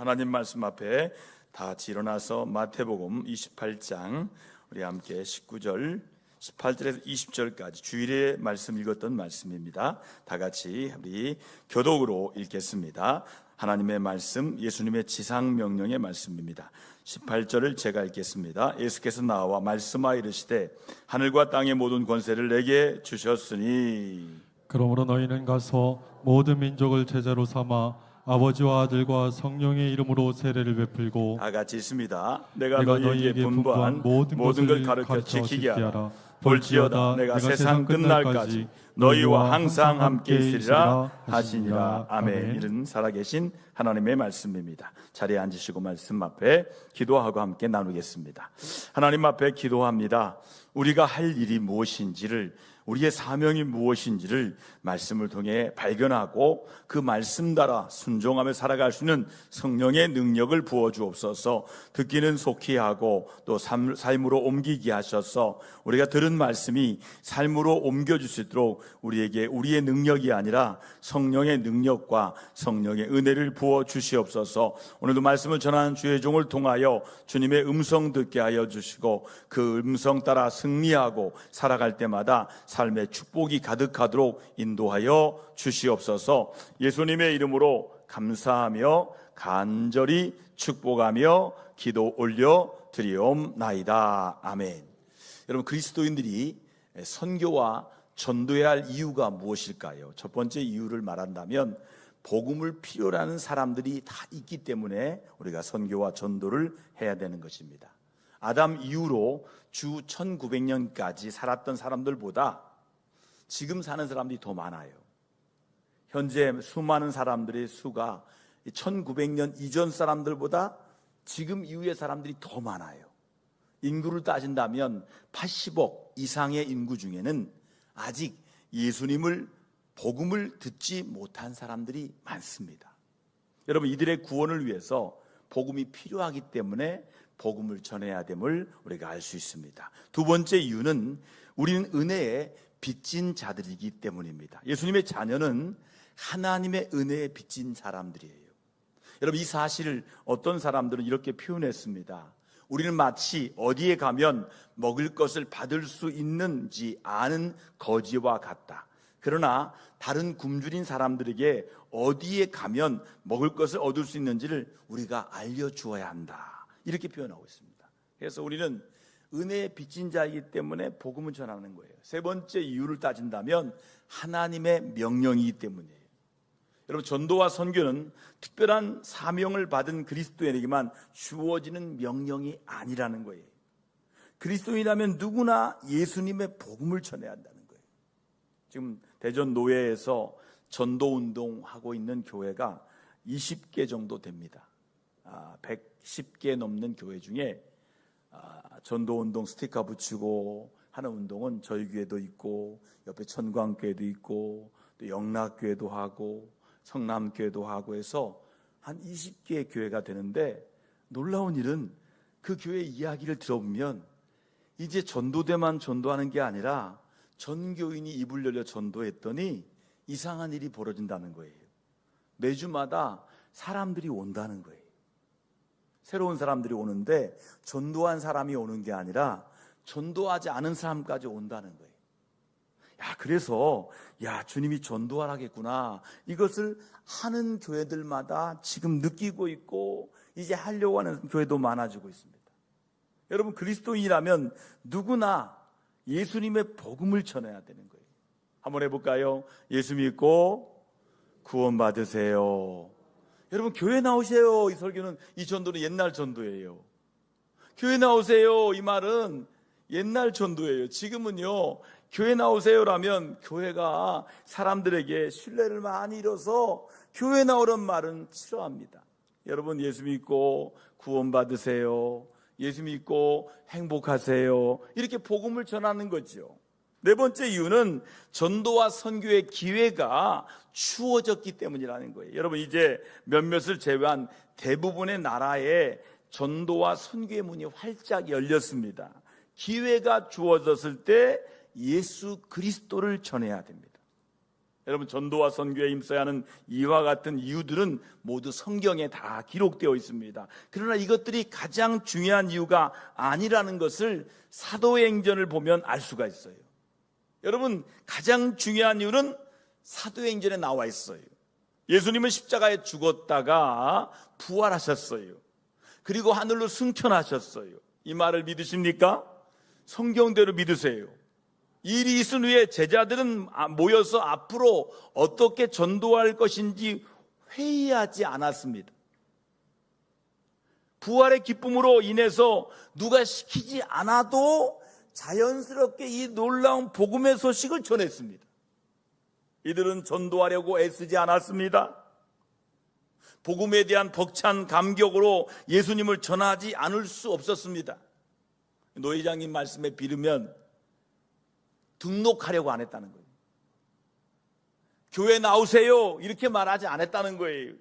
하나님 말씀 앞에 다 같이 일어나서 마태복음 28장 우리 함께 19절 18절에서 20절까지 주일에 말씀 읽었던 말씀입니다. 다 같이 우리 교독으로 읽겠습니다. 하나님의 말씀, 예수님의 지상명령의 말씀입니다. 18절을 제가 읽겠습니다. 예수께서 나와 말씀하여 이르시되 하늘과 땅의 모든 권세를 내게 주셨으니 그러므로 너희는 가서 모든 민족을 제자로 삼아 아버지와 아들과 성령의 이름으로 세례를 베풀고 다 같이 있습니다. 내가 너희에게 분부한 모든 걸 가르쳐 지키게 하라. 볼지어다 내가 세상 끝날까지 너희와 항상 함께 있으리라 하시니라. 아멘. 이런 살아계신 하나님의 말씀입니다. 자리에 앉으시고 말씀 앞에 기도하고 함께 나누겠습니다. 하나님 앞에 기도합니다. 우리가 할 일이 무엇인지를, 우리의 사명이 무엇인지를 말씀을 통해 발견하고 그 말씀 따라 순종하며 살아갈 수 있는 성령의 능력을 부어주옵소서. 듣기는 속히 하고 또 삶으로 옮기게 하셔서 우리가 들은 말씀이 삶으로 옮겨줄 수 있도록 우리에게 우리의 능력이 아니라 성령의 능력과 성령의 은혜를 부어주시옵소서. 오늘도 말씀을 전하는 주의 종을 통하여 주님의 음성 듣게 하여 주시고 그 음성 따라 승리하고 살아갈 때마다 삶의 축복이 가득하도록 인도하여 주시옵소서. 예수님의 이름으로 감사하며 간절히 축복하며 기도 올려 드리옵나이다. 아멘. 여러분, 그리스도인들이 선교와 전도해야 할 이유가 무엇일까요? 첫 번째 이유를 말한다면 복음을 필요로 하는 사람들이 다 있기 때문에 우리가 선교와 전도를 해야 되는 것입니다. 아담 이후로 주 1900년까지 살았던 사람들보다 지금 사는 사람들이 더 많아요. 현재 수많은 사람들의 수가 1900년 이전 사람들보다 지금 이후의 사람들이 더 많아요. 인구를 따진다면 80억 이상의 인구 중에는 아직 예수님을 복음을 듣지 못한 사람들이 많습니다. 여러분, 이들의 구원을 위해서 복음이 필요하기 때문에 복음을 전해야 됨을 우리가 알 수 있습니다. 두 번째 이유는 우리는 은혜에 빚진 자들이기 때문입니다. 예수님의 자녀는 하나님의 은혜에 빚진 사람들이에요. 여러분, 이 사실을 어떤 사람들은 이렇게 표현했습니다. 우리는 마치 어디에 가면 먹을 것을 받을 수 있는지 아는 거지와 같다. 그러나 다른 굶주린 사람들에게 어디에 가면 먹을 것을 얻을 수 있는지를 우리가 알려주어야 한다. 이렇게 표현하고 있습니다. 그래서 우리는 은혜에 빚진 자이기 때문에 복음을 전하는 거예요. 세 번째 이유를 따진다면 하나님의 명령이기 때문이에요. 여러분, 전도와 선교는 특별한 사명을 받은 그리스도인에게만 주어지는 명령이 아니라는 거예요. 그리스도인이라면 누구나 예수님의 복음을 전해야 한다는 거예요. 지금 대전 노예에서 전도운동하고 있는 교회가 20개 정도 됩니다. 110개 넘는 교회 중에 전도운동 스티커 붙이고 하는 운동은 저희 교회도 있고 옆에 천광교회도 있고 또 영락교회도 하고 성남교회도 하고 해서 한 20개의 교회가 되는데, 놀라운 일은 그 교회 이야기를 들어보면 이제 전도대만 전도하는 게 아니라 전교인이 입을 열려 전도했더니 이상한 일이 벌어진다는 거예요. 매주마다 사람들이 온다는 거예요. 새로운 사람들이 오는데 전도한 사람이 오는 게 아니라 전도하지 않은 사람까지 온다는 거예요. 그래서 주님이 전도하라겠구나, 이것을 하는 교회들마다 지금 느끼고 있고 이제 하려고 하는 교회도 많아지고 있습니다. 여러분, 그리스도인이라면 누구나 예수님의 복음을 전해야 되는 거예요. 한번 해볼까요? 예수 믿고 구원 받으세요. 여러분, 교회 나오세요. 이 설교는, 이 전도는 옛날 전도예요. 교회 나오세요, 이 말은 옛날 전도예요. 지금은요, 교회 나오세요라면 교회가 사람들에게 신뢰를 많이 잃어서 교회 나오란 말은 싫어합니다. 여러분, 예수 믿고 구원 받으세요. 예수 믿고 행복하세요. 이렇게 복음을 전하는 거죠. 네 번째 이유는 전도와 선교의 기회가 주어졌기 때문이라는 거예요. 여러분, 이제 몇몇을 제외한 대부분의 나라에 전도와 선교의 문이 활짝 열렸습니다. 기회가 주어졌을 때 예수 그리스도를 전해야 됩니다. 여러분, 전도와 선교에 힘써야 하는 이와 같은 이유들은 모두 성경에 다 기록되어 있습니다. 그러나 이것들이 가장 중요한 이유가 아니라는 것을 사도행전을 보면 알 수가 있어요. 여러분, 가장 중요한 이유는 사도행전에 나와 있어요. 예수님은 십자가에 죽었다가 부활하셨어요. 그리고 하늘로 승천하셨어요. 이 말을 믿으십니까? 성경대로 믿으세요. 이 일이 있은 후에 제자들은 모여서 앞으로 어떻게 전도할 것인지 회의하지 않았습니다. 부활의 기쁨으로 인해서 누가 시키지 않아도 자연스럽게 이 놀라운 복음의 소식을 전했습니다. 이들은 전도하려고 애쓰지 않았습니다. 복음에 대한 벅찬 감격으로 예수님을 전하지 않을 수 없었습니다. 노 회장님 말씀에 빌으면 등록하려고 안 했다는 거예요. 교회 나오세요 이렇게 말하지 않았다는 거예요.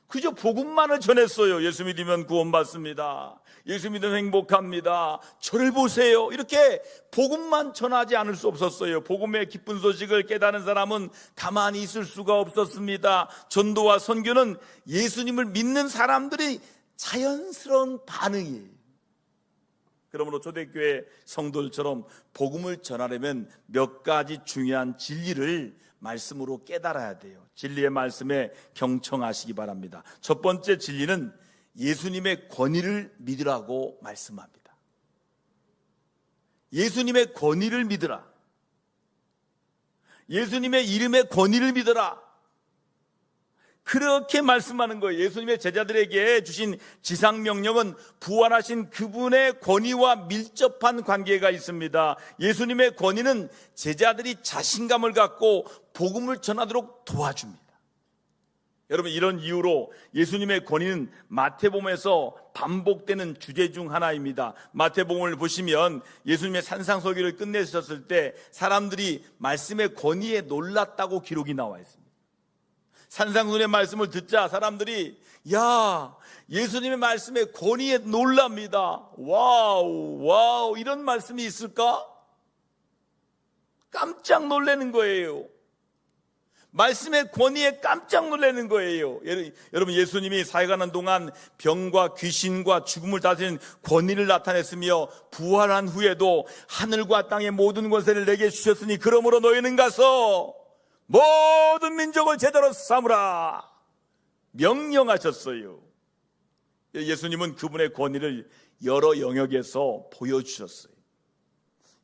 그저 복음만을 전했어요. 예수 믿으면 구원받습니다. 예수 믿으면 행복합니다. 저를 보세요. 이렇게 복음만 전하지 않을 수 없었어요. 복음의 기쁜 소식을 깨닫는 사람은 가만히 있을 수가 없었습니다. 전도와 선교는 예수님을 믿는 사람들이 자연스러운 반응이에요. 그러므로 초대교회 성도들처럼 복음을 전하려면 몇 가지 중요한 진리를 말씀으로 깨달아야 돼요. 진리의 말씀에 경청하시기 바랍니다. 첫 번째 진리는 예수님의 권위를 믿으라고 말씀합니다. 예수님의 권위를 믿으라. 예수님의 이름의 권위를 믿어라. 그렇게 말씀하는 거예요. 예수님의 제자들에게 주신 지상명령은 부활하신 그분의 권위와 밀접한 관계가 있습니다. 예수님의 권위는 제자들이 자신감을 갖고 복음을 전하도록 도와줍니다. 여러분, 이런 이유로 예수님의 권위는 마태복음에서 반복되는 주제 중 하나입니다. 마태복음을 보시면 예수님의 산상설교를 끝내셨을 때 사람들이 말씀의 권위에 놀랐다고 기록이 나와 있습니다. 산상순의 말씀을 듣자 사람들이 야, 예수님의 말씀에 권위에 놀랍니다. 와우 이런 말씀이 있을까? 깜짝 놀라는 거예요. 말씀의 권위에 깜짝 놀라는 거예요. 여러분, 예수님이 사역하는 동안 병과 귀신과 죽음을 다스리는 권위를 나타냈으며 부활한 후에도 하늘과 땅의 모든 권세를 내게 주셨으니 그러므로 너희는 가서 모든 민족을 제자로 삼으라 명령하셨어요. 예수님은 그분의 권위를 여러 영역에서 보여주셨어요.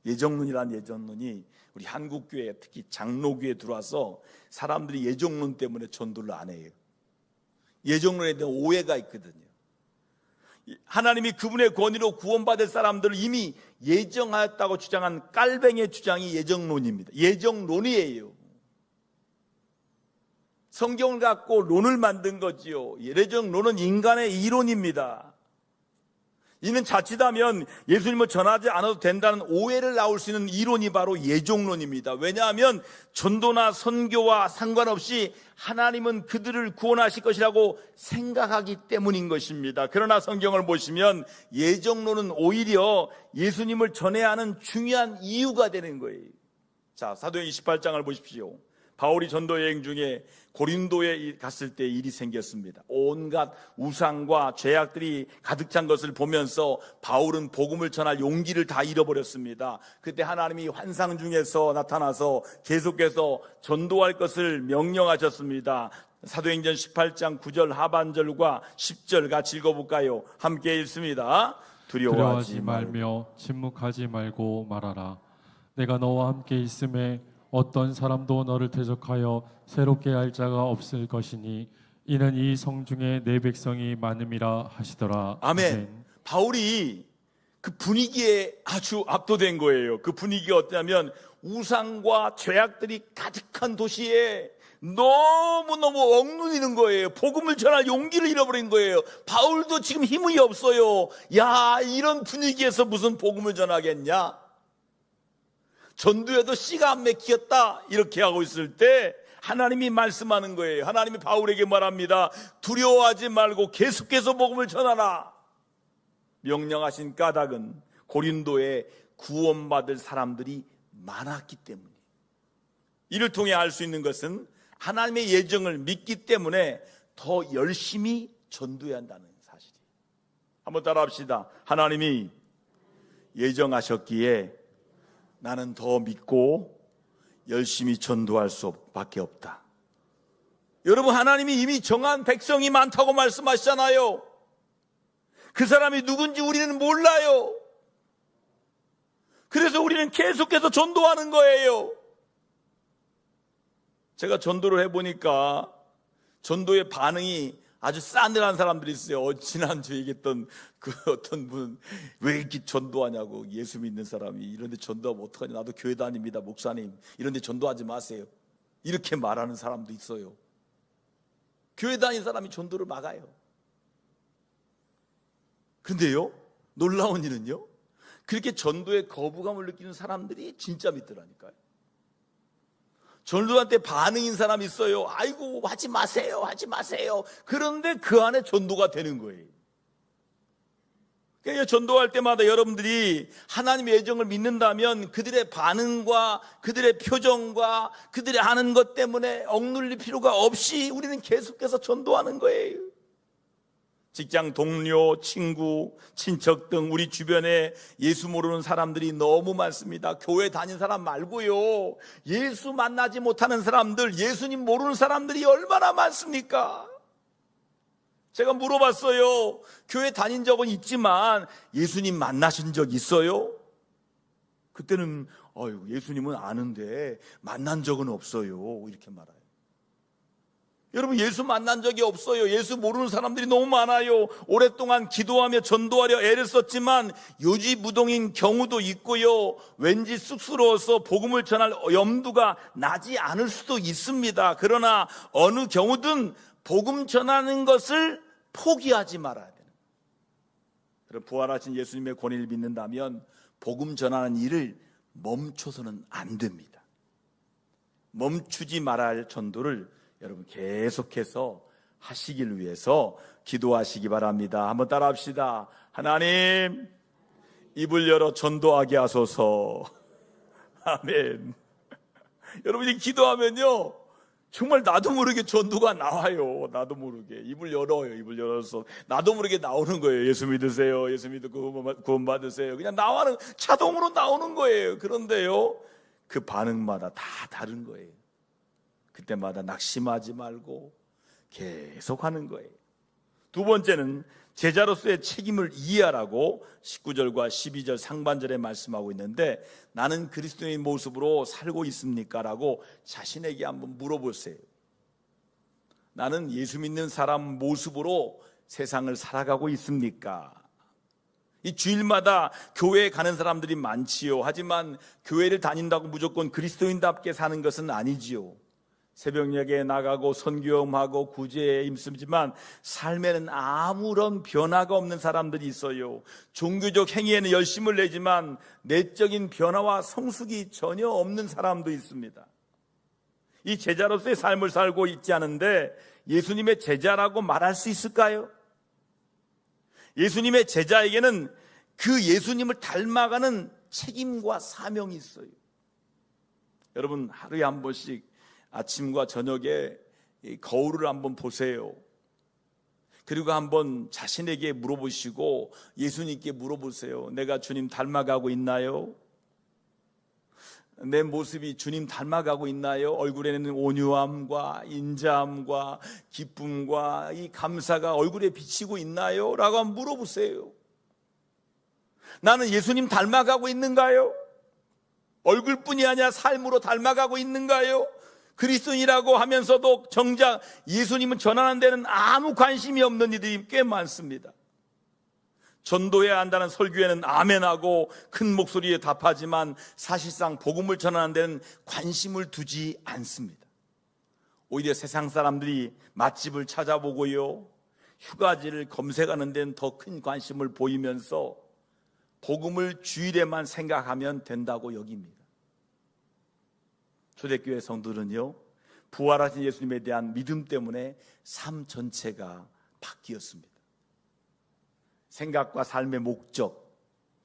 예정론이란 예정론이 우리 한국교회 특히 장로교회에 들어와서 사람들이 예정론 때문에 전도를 안 해요. 예정론에 대한 오해가 있거든요. 하나님이 그분의 권위로 구원받을 사람들을 이미 예정하였다고 주장한 깔뱅이의 주장이 예정론입니다. 예정론이에요. 성경을 갖고 론을 만든 거지요. 예정론은 인간의 이론입니다. 이는 자칫하면 예수님을 전하지 않아도 된다는 오해를 나올 수 있는 이론이 바로 예정론입니다. 왜냐하면 전도나 선교와 상관없이 하나님은 그들을 구원하실 것이라고 생각하기 때문인 것입니다. 그러나 성경을 보시면 예정론은 오히려 예수님을 전해야 하는 중요한 이유가 되는 거예요. 자, 사도행 28장을 보십시오. 바울이 전도 여행 중에 고린도에 갔을 때 일이 생겼습니다. 온갖 우상과 죄악들이 가득 찬 것을 보면서 바울은 복음을 전할 용기를 다 잃어버렸습니다. 그때 하나님이 환상 중에서 나타나서 계속해서 전도할 것을 명령하셨습니다. 사도행전 18장 9절 하반절과 10절 같이 읽어볼까요? 함께 읽습니다. 두려워하지 말며 침묵하지 말고 말하라. 내가 너와 함께 있음에 어떤 사람도 너를 대적하여 새롭게 할 자가 없을 것이니 이는 이 성중에 내 백성이 많음이라 하시더라. 아멘. 바울이 그 분위기에 아주 압도된 거예요. 그 분위기가 어떠냐면 우상과 죄악들이 가득한 도시에 너무너무 억눌리는 거예요. 복음을 전할 용기를 잃어버린 거예요. 바울도 지금 힘이 없어요. 야, 이런 분위기에서 무슨 복음을 전하겠냐? 전도에도 씨가 안 맥혔다 이렇게 하고 있을 때 하나님이 말씀하는 거예요. 하나님이 바울에게 말합니다. 두려워하지 말고 계속해서 복음을 전하라. 명령하신 까닭은 고린도에 구원받을 사람들이 많았기 때문이에요. 이를 통해 알 수 있는 것은 하나님의 예정을 믿기 때문에 더 열심히 전도해야 한다는 사실이에요. 한번 따라합시다. 하나님이 예정하셨기에 나는 더 믿고 열심히 전도할 수밖에 없다. 여러분, 하나님이 이미 정한 백성이 많다고 말씀하시잖아요. 그 사람이 누군지 우리는 몰라요. 그래서 우리는 계속해서 전도하는 거예요. 제가 전도를 해보니까 전도의 반응이 아주 싸늘한 사람들이 있어요. 지난주에 얘기했던 그 어떤 분, 왜 이렇게 전도하냐고. 예수 믿는 사람이 이런 데 전도하면 어떡하냐. 나도 교회 다닙니다, 목사님. 이런 데 전도하지 마세요. 이렇게 말하는 사람도 있어요. 교회 다니는 사람이 전도를 막아요. 그런데요, 놀라운 일은요, 그렇게 전도에 거부감을 느끼는 사람들이 진짜 믿더라니까요. 전도한테 반응인 사람이 있어요. 아이고, 하지 마세요, 하지 마세요. 그런데 그 안에 전도가 되는 거예요. 그러니까 전도할 때마다 여러분들이 하나님의 예정을 믿는다면 그들의 반응과 그들의 표정과 그들의 하는 것 때문에 억눌릴 필요가 없이 우리는 계속해서 전도하는 거예요. 직장 동료, 친구, 친척 등 우리 주변에 예수 모르는 사람들이 너무 많습니다. 교회 다닌 사람 말고요, 예수 만나지 못하는 사람들, 예수님 모르는 사람들이 얼마나 많습니까? 제가 물어봤어요. 교회 다닌 적은 있지만 예수님 만나신 적 있어요? 그때는 예수님은 아는데 만난 적은 없어요, 이렇게 말해요. 여러분, 예수 만난 적이 없어요. 예수 모르는 사람들이 너무 많아요. 오랫동안 기도하며 전도하려 애를 썼지만 요지부동인 경우도 있고요, 왠지 쑥스러워서 복음을 전할 염두가 나지 않을 수도 있습니다. 그러나 어느 경우든 복음 전하는 것을 포기하지 말아야 돼요. 여러분, 부활하신 예수님의 권위를 믿는다면 복음 전하는 일을 멈춰서는 안 됩니다. 멈추지 말아야 할 전도를 여러분 계속해서 하시길 위해서 기도하시기 바랍니다. 한번 따라합시다. 하나님, 입을 열어 전도하게 하소서. 아멘. 여러분이 기도하면요, 정말 나도 모르게 전도가 나와요. 나도 모르게 입을 열어요. 입을 열어서 나도 모르게 나오는 거예요. 예수 믿으세요, 예수 믿고 구원 받으세요. 그냥 나와는, 자동으로 나오는 거예요. 그런데요, 그 반응마다 다 다른 거예요. 그때마다 낙심하지 말고 계속 하는 거예요. 두 번째는 제자로서의 책임을 이해하라고 19절과 12절 상반절에 말씀하고 있는데, 나는 그리스도의 모습으로 살고 있습니까? 라고 자신에게 한번 물어보세요. 나는 예수 믿는 사람 모습으로 세상을 살아가고 있습니까? 이 주일마다 교회에 가는 사람들이 많지요. 하지만 교회를 다닌다고 무조건 그리스도인답게 사는 것은 아니지요. 새벽녘에 나가고 선교험하고 구제에 힘쓰지만 삶에는 아무런 변화가 없는 사람들이 있어요. 종교적 행위에는 열심을 내지만 내적인 변화와 성숙이 전혀 없는 사람도 있습니다. 이 제자로서의 삶을 살고 있지 않은데 예수님의 제자라고 말할 수 있을까요? 예수님의 제자에게는 그 예수님을 닮아가는 책임과 사명이 있어요. 여러분, 하루에 한 번씩 아침과 저녁에 거울을 한번 보세요. 그리고 한번 자신에게 물어보시고 예수님께 물어보세요. 내가 주님 닮아가고 있나요? 내 모습이 주님 닮아가고 있나요? 얼굴에는 온유함과 인자함과 기쁨과 이 감사가 얼굴에 비치고 있나요? 라고 한번 물어보세요. 나는 예수님 닮아가고 있는가요? 얼굴뿐이 아니라 삶으로 닮아가고 있는가요? 그리스도인이라고 하면서도 정작 예수님은 전하는 데는 아무 관심이 없는 이들이 꽤 많습니다. 전도해야 한다는 설교에는 아멘하고 큰 목소리에 답하지만 사실상 복음을 전하는 데는 관심을 두지 않습니다. 오히려 세상 사람들이 맛집을 찾아보고요, 휴가지를 검색하는 데는 더 큰 관심을 보이면서 복음을 주일에만 생각하면 된다고 여깁니다. 초대교회 성도는요, 부활하신 예수님에 대한 믿음 때문에 삶 전체가 바뀌었습니다. 생각과 삶의 목적,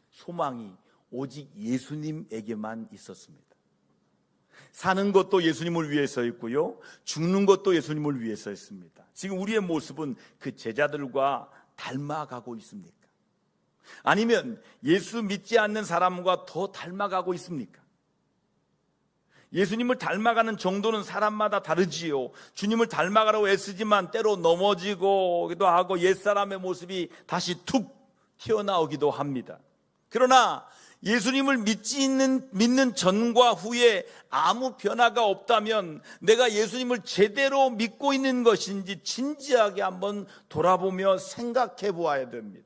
소망이 오직 예수님에게만 있었습니다. 사는 것도 예수님을 위해서였고요, 죽는 것도 예수님을 위해서였습니다. 지금 우리의 모습은 그 제자들과 닮아가고 있습니까? 아니면 예수 믿지 않는 사람과 더 닮아가고 있습니까? 예수님을 닮아가는 정도는 사람마다 다르지요. 주님을 닮아가라고 애쓰지만 때로 넘어지기도 하고 옛사람의 모습이 다시 툭 튀어나오기도 합니다. 그러나 예수님을 믿는 전과 후에 아무 변화가 없다면 내가 예수님을 제대로 믿고 있는 것인지 진지하게 한번 돌아보며 생각해 보아야 됩니다.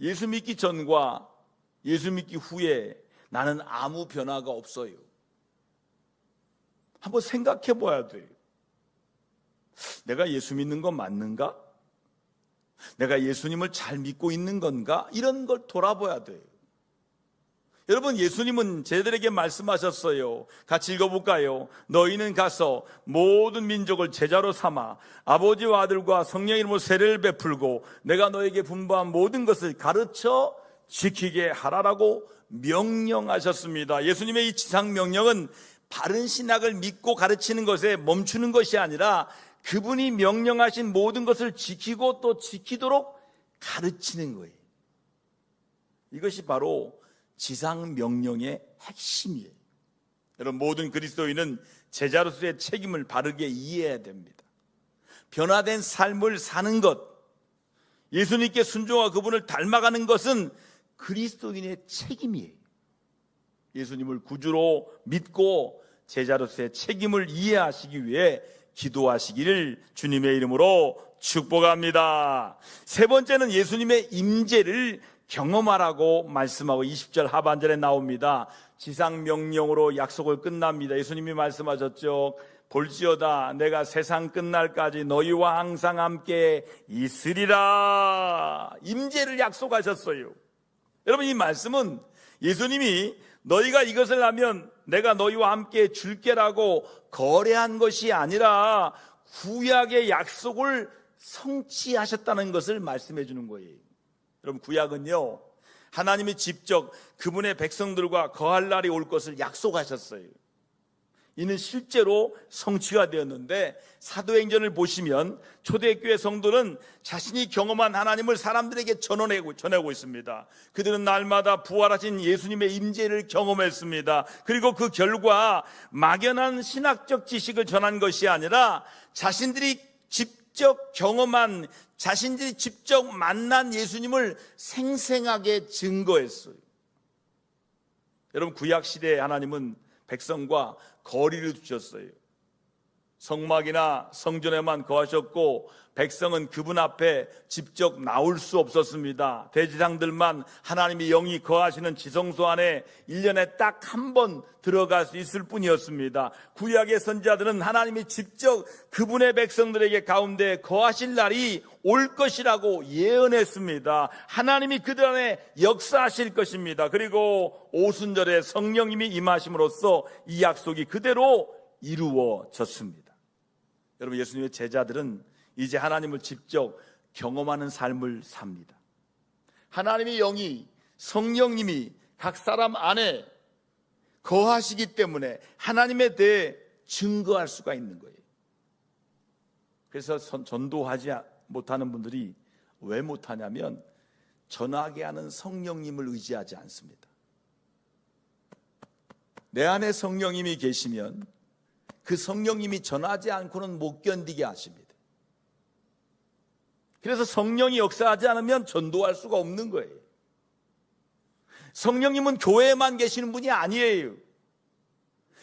예수 믿기 전과 예수 믿기 후에 나는 아무 변화가 없어요. 한번 생각해 봐야 돼요. 내가 예수 믿는 건 맞는가? 내가 예수님을 잘 믿고 있는 건가? 이런 걸 돌아봐야 돼요. 여러분, 예수님은 제자들에게 말씀하셨어요. 같이 읽어볼까요? 너희는 가서 모든 민족을 제자로 삼아 아버지와 아들과 성령의 이름으로 세례를 베풀고 내가 너에게 분부한 모든 것을 가르쳐 지키게 하라라고 명령하셨습니다. 예수님의 이 지상 명령은 바른 신학을 믿고 가르치는 것에 멈추는 것이 아니라 그분이 명령하신 모든 것을 지키고 또 지키도록 가르치는 거예요. 이것이 바로 지상 명령의 핵심이에요. 여러분, 모든 그리스도인은 제자로서의 책임을 바르게 이해해야 됩니다. 변화된 삶을 사는 것, 예수님께 순종하고 그분을 닮아가는 것은 그리스도인의 책임이에요. 예수님을 구주로 믿고 제자로서의 책임을 이해하시기 위해 기도하시기를 주님의 이름으로 축복합니다. 세 번째는 예수님의 임재를 경험하라고 말씀하고 20절 하반절에 나옵니다. 지상 명령으로 약속을 끝납니다. 예수님이 말씀하셨죠. 볼지어다 내가 세상 끝날까지 너희와 항상 함께 있으리라. 임재를 약속하셨어요. 여러분, 이 말씀은 예수님이 너희가 이것을 하면 내가 너희와 함께 줄게라고 거래한 것이 아니라 구약의 약속을 성취하셨다는 것을 말씀해 주는 거예요. 여러분, 구약은요, 하나님이 직접 그분의 백성들과 거할 날이 올 것을 약속하셨어요. 이는 실제로 성취가 되었는데 사도행전을 보시면 초대교회 성도는 자신이 경험한 하나님을 사람들에게 전하고 있습니다. 그들은 날마다 부활하신 예수님의 임재를 경험했습니다. 그리고 그 결과 막연한 신학적 지식을 전한 것이 아니라 자신들이 직접 경험한, 자신들이 직접 만난 예수님을 생생하게 증거했어요. 여러분, 구약시대에 하나님은 백성과 거리를 두셨어요. 성막이나 성전에만 거하셨고 백성은 그분 앞에 직접 나올 수 없었습니다. 대지상들만 하나님의 영이 거하시는 지성소 안에 1년에 딱 한 번 들어갈 수 있을 뿐이었습니다. 구약의 선지자들은 하나님이 직접 그분의 백성들에게 가운데 거하실 날이 올 것이라고 예언했습니다. 하나님이 그들 안에 역사하실 것입니다. 그리고 오순절에 성령님이 임하심으로써 이 약속이 그대로 이루어졌습니다. 여러분, 예수님의 제자들은 이제 하나님을 직접 경험하는 삶을 삽니다. 하나님의 영이, 성령님이 각 사람 안에 거하시기 때문에 하나님에 대해 증거할 수가 있는 거예요. 그래서 전도하지 못하는 분들이 왜 못하냐면 전하게 하는 성령님을 의지하지 않습니다. 내 안에 성령님이 계시면 그 성령님이 전하지 않고는 못 견디게 하십니다. 그래서 성령이 역사하지 않으면 전도할 수가 없는 거예요. 성령님은 교회에만 계시는 분이 아니에요.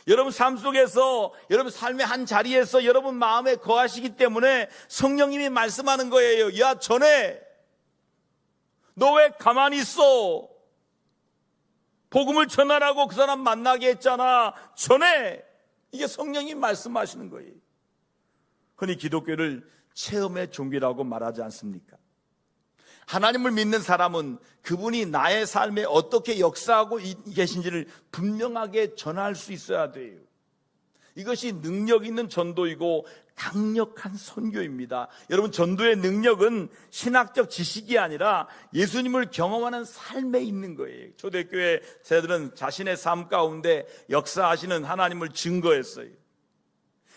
여러분 삶 속에서, 여러분 삶의 한 자리에서 여러분 마음에 거하시기 때문에 성령님이 말씀하는 거예요. 야, 전해. 너 왜 가만히 있어? 복음을 전하라고 그 사람 만나게 했잖아. 전해. 이게 성령이 말씀하시는 거예요. 흔히 기독교를 체험의 종교라고 말하지 않습니까? 하나님을 믿는 사람은 그분이 나의 삶에 어떻게 역사하고 계신지를 분명하게 전할 수 있어야 돼요. 이것이 능력 있는 전도이고 강력한 선교입니다. 여러분, 전도의 능력은 신학적 지식이 아니라 예수님을 경험하는 삶에 있는 거예요. 초대교회 세대들은 자신의 삶 가운데 역사하시는 하나님을 증거했어요.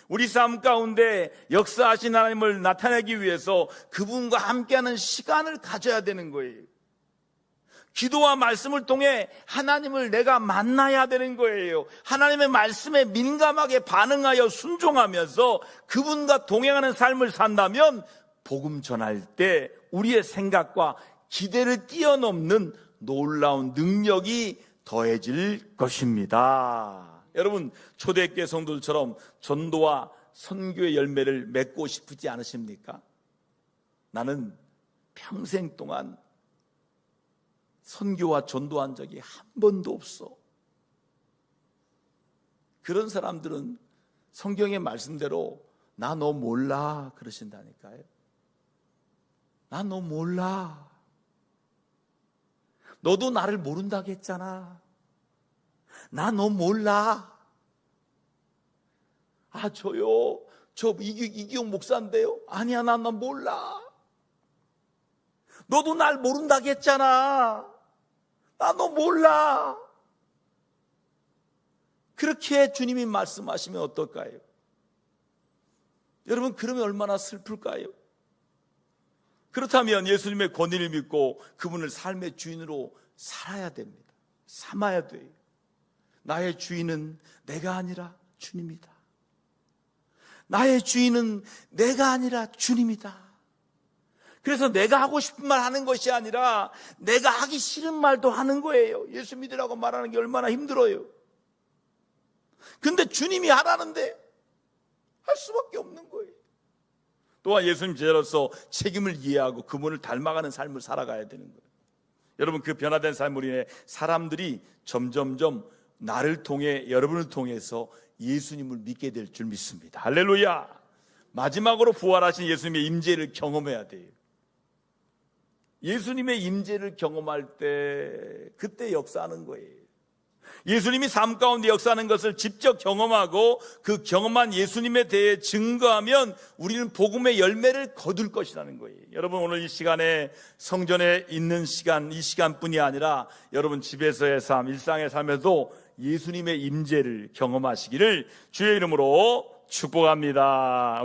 우리 삶 가운데 역사하신 하나님을 나타내기 위해서 그분과 함께하는 시간을 가져야 되는 거예요. 기도와 말씀을 통해 하나님을 내가 만나야 되는 거예요. 하나님의 말씀에 민감하게 반응하여 순종하면서 그분과 동행하는 삶을 산다면 복음 전할 때 우리의 생각과 기대를 뛰어넘는 놀라운 능력이 더해질 것입니다. 여러분, 초대교회 성도들처럼 전도와 선교의 열매를 맺고 싶지 않으십니까? 나는 평생 동안 선교와 전도한 적이 한 번도 없어. 그런 사람들은 성경의 말씀대로 나 너 몰라 그러신다니까요. 나 너 몰라. 너도 나를 모른다고 했잖아. 나 너 몰라. 아, 저요, 저 이기용 목사인데요. 아니야, 나 너 몰라. 너도 날 모른다고 했잖아. 나 너 몰라. 그렇게 주님이 말씀하시면 어떨까요? 여러분, 그러면 얼마나 슬플까요? 그렇다면 예수님의 권위를 믿고 그분을 삶의 주인으로 살아야 됩니다. 삼아야 돼요. 나의 주인은 내가 아니라 주님이다. 나의 주인은 내가 아니라 주님이다. 그래서 내가 하고 싶은 말 하는 것이 아니라 내가 하기 싫은 말도 하는 거예요. 예수 믿으라고 말하는 게 얼마나 힘들어요. 근데 주님이 하라는데 할 수밖에 없는 거예요. 또한 예수님 제자로서 책임을 이해하고 그분을 닮아가는 삶을 살아가야 되는 거예요. 여러분, 그 변화된 삶으로 인해 사람들이 점점점 나를 통해, 여러분을 통해서 예수님을 믿게 될 줄 믿습니다. 할렐루야. 마지막으로 부활하신 예수님의 임재를 경험해야 돼요. 예수님의 임재를 경험할 때 그때 역사하는 거예요. 예수님이 삶 가운데 역사하는 것을 직접 경험하고 그 경험한 예수님에 대해 증거하면 우리는 복음의 열매를 거둘 것이라는 거예요. 여러분, 오늘 이 시간에 성전에 있는 시간, 이 시간뿐이 아니라 여러분 집에서의 삶, 일상의 삶에도 예수님의 임재를 경험하시기를 주의 이름으로 축복합니다.